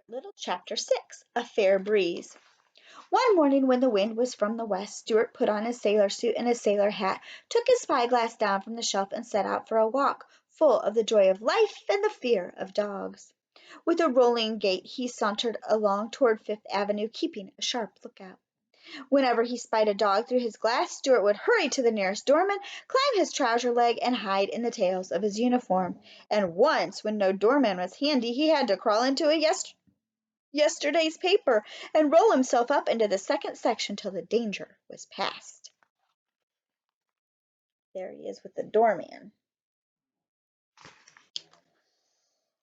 Little Chapter 6 A Fair Breeze. One morning when the wind was from the west, Stuart put on his sailor suit and his sailor hat, took his spyglass down from the shelf, and set out for a walk, full of the joy of life and the fear of dogs. With a rolling gait he sauntered along toward Fifth Avenue, keeping a sharp lookout. Whenever he spied a dog through his glass, Stuart would hurry to the nearest doorman, climb his trouser leg, and hide in the tails of his uniform. And once, when no doorman was handy, he had to crawl into a yesterday's paper and roll himself up into the second section till the danger was past. There he is with the doorman.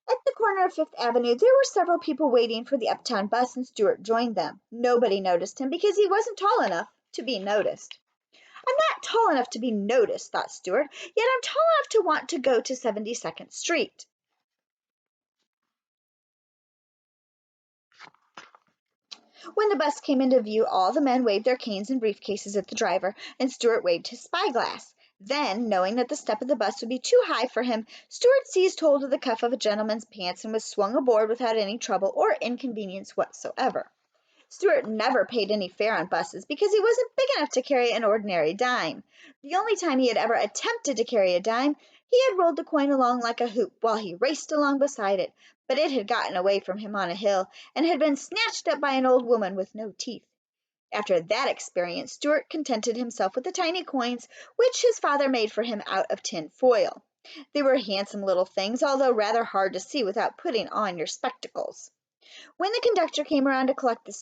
At the corner of Fifth Avenue, there were several people waiting for the uptown bus, and Stuart joined them. Nobody noticed him because he wasn't tall enough to be noticed. I'm not tall enough to be noticed, thought Stuart, yet I'm tall enough to want to go to 72nd Street. When the bus came into view, all the men waved their canes and briefcases at the driver, and Stuart waved his spyglass. Then, knowing that the step of the bus would be too high for him, Stuart seized hold of the cuff of a gentleman's pants and was swung aboard without any trouble or inconvenience whatsoever. Stuart never paid any fare on buses because he wasn't big enough to carry an ordinary dime. The only time he had ever attempted to carry a dime, he had rolled the coin along like a hoop while he raced along beside it, but it had gotten away from him on a hill and had been snatched up by an old woman with no teeth. After that experience, Stuart contented himself with the tiny coins which his father made for him out of tin foil. They were handsome little things, although rather hard to see without putting on your spectacles. When the conductor came around to collect the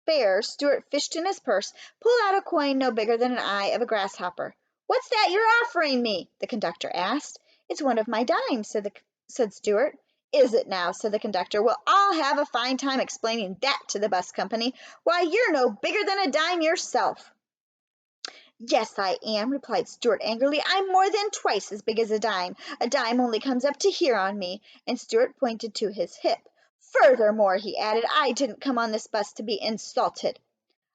fare, Stuart fished in his purse, pulled out a coin no bigger than an eye of a grasshopper. "What's that you're offering me?" the conductor asked. "It's one of my dimes," said Stuart. "Is it now?" said the conductor. "Well, I'll have a fine time explaining that to the bus company. Why, you're no bigger than a dime yourself." "Yes, I am," replied Stuart angrily. "I'm more than twice as big as a dime. A dime only comes up to here on me," and Stuart pointed to his hip. "Furthermore," he added, "I didn't come on this bus to be insulted."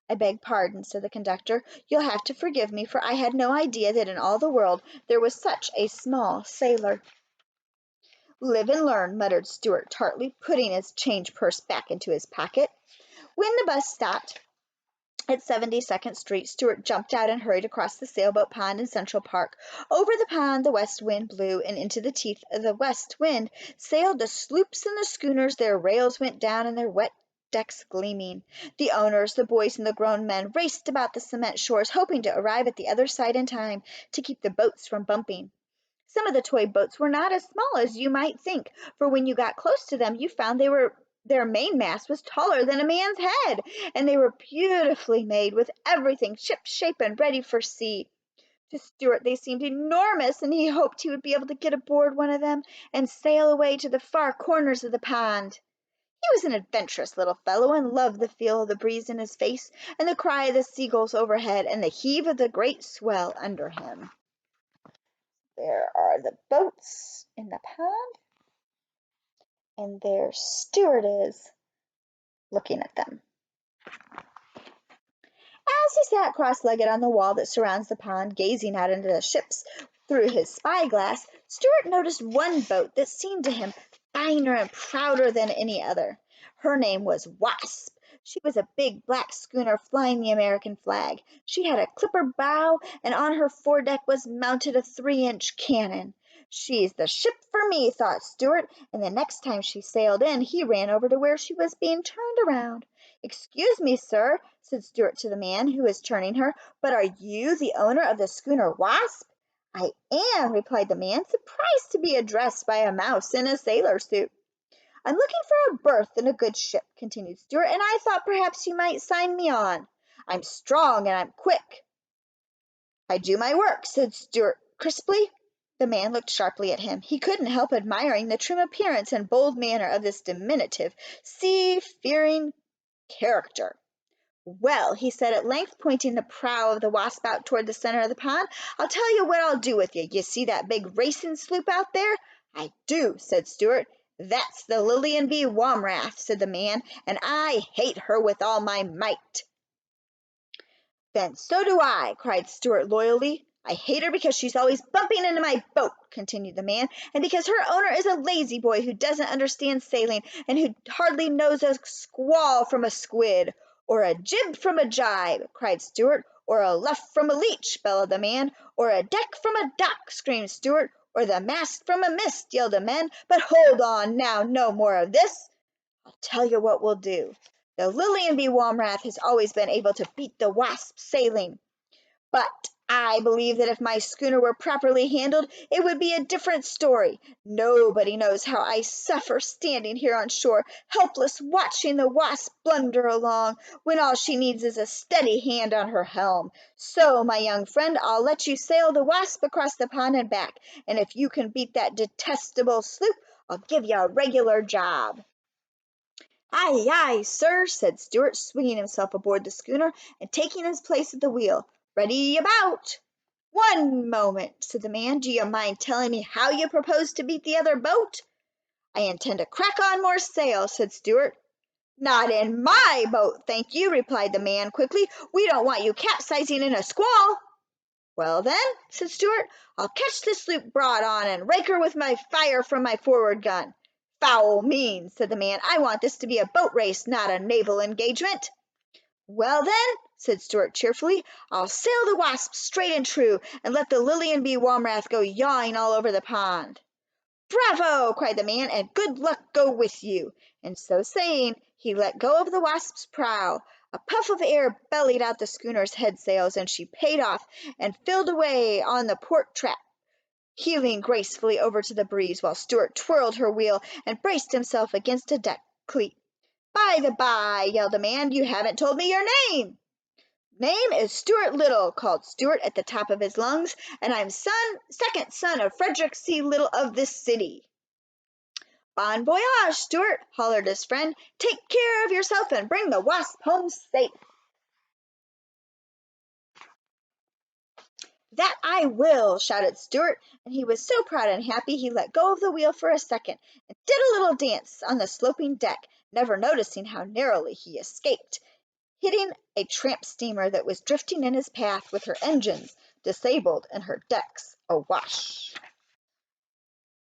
"I beg pardon," said the conductor. "You'll have to forgive me, for I had no idea that in all the world there was such a small sailor." "Live and learn," muttered Stuart tartly, putting his change purse back into his pocket. When the bus stopped at 72nd Street, Stuart jumped out and hurried across the sailboat pond in Central Park. Over the pond the west wind blew, and into the teeth of the west wind sailed the sloops and the schooners, their rails went down and their wet decks gleaming. The owners, the boys, and the grown men raced about the cement shores, hoping to arrive at the other side in time to keep the boats from bumping. Some of the toy boats were not as small as you might think, for when you got close to them you found their mainmast was taller than a man's head, and they were beautifully made, with everything ship-shape and ready for sea. To Stuart they seemed enormous, and he hoped he would be able to get aboard one of them and sail away to the far corners of the pond. He was an adventurous little fellow, and loved the feel of the breeze in his face, and the cry of the seagulls overhead, and the heave of the great swell under him. There are the boats in the pond, and there Stuart is looking at them. As he sat cross-legged on the wall that surrounds the pond, gazing out into the ships through his spyglass, Stuart noticed one boat that seemed to him finer and prouder than any other. Her name was Wasp. She was a big black schooner flying the American flag. She had a clipper bow, and on her foredeck was mounted a 3-inch cannon. "She's the ship for me," thought Stuart, and the next time she sailed in, he ran over to where she was being turned around. "Excuse me, sir," said Stuart to the man who was turning her, "but are you the owner of the schooner Wasp?" "I am," replied the man, surprised to be addressed by a mouse in a sailor suit. "I'm looking for a berth in a good ship," continued Stuart, "and I thought perhaps you might sign me on. I'm strong and I'm quick." "I do my work," said Stuart crisply. The man looked sharply at him. He couldn't help admiring the trim appearance and bold manner of this diminutive, sea-fearing character. "Well," he said at length, pointing the prow of the Wasp out toward the center of the pond, "I'll tell you what I'll do with you. You see that big racing sloop out there?" "I do," said Stuart. "That's the Lillian B. Womrath," said the man, "and I hate her with all my might." "Then so do I," cried Stuart loyally. I hate her because she's always bumping into my boat, continued the man, and because her owner is a lazy boy who doesn't understand sailing and who hardly knows a squall from a squid, or a jib from a jibe, cried Stuart, or a luff from a leech, bellowed the man, or a deck from a dock, screamed Stuart, or the mast from a mist, yelled the men. But hold on now, no more of this. I'll tell you what we'll do. The Lily and Bee Womrath has always been able to beat the Wasp sailing, but I believe that if my schooner were properly handled, it would be a different story. Nobody knows how I suffer standing here on shore, helpless, watching the Wasp blunder along, when all she needs is a steady hand on her helm. So, my young friend, I'll let you sail the Wasp across the pond and back, and if you can beat that detestable sloop, I'll give you a regular job. Aye, aye, sir, said Stuart, swinging himself aboard the schooner and taking his place at the wheel. Ready about. One moment, said the man. Do you mind telling me how you propose to beat the other boat? I intend to crack on more sail, said Stuart. Not in my boat, thank you, replied the man quickly. We don't want you capsizing in a squall. Well then, said Stuart, I'll catch the sloop broad on and rake her with my fire from my forward gun. Foul means, said the man. I want this to be a boat race, not a naval engagement. Well then, said Stuart cheerfully, I'll sail the Wasp straight and true, and let the Lily and Bee Womrath go yawing all over the pond. Bravo! cried the man, and good luck go with you. And so saying, he let go of the Wasp's prow. A puff of air bellied out the schooner's head sails, and she paid off and filled away on the port tack, heeling gracefully over to the breeze, while Stuart twirled her wheel and braced himself against a deck cleat. By the by, yelled the man, you haven't told me your name. Name is Stuart Little, called Stuart at the top of his lungs, and I'm second son of Frederick C. Little of this city. Bon voyage, Stuart, hollered his friend. Take care of yourself and bring the Wasp home safe. That I will, shouted Stuart, and he was so proud and happy he let go of the wheel for a second and did a little dance on the sloping deck, never noticing how narrowly he escaped, hitting a tramp steamer that was drifting in his path with her engines disabled and her decks awash.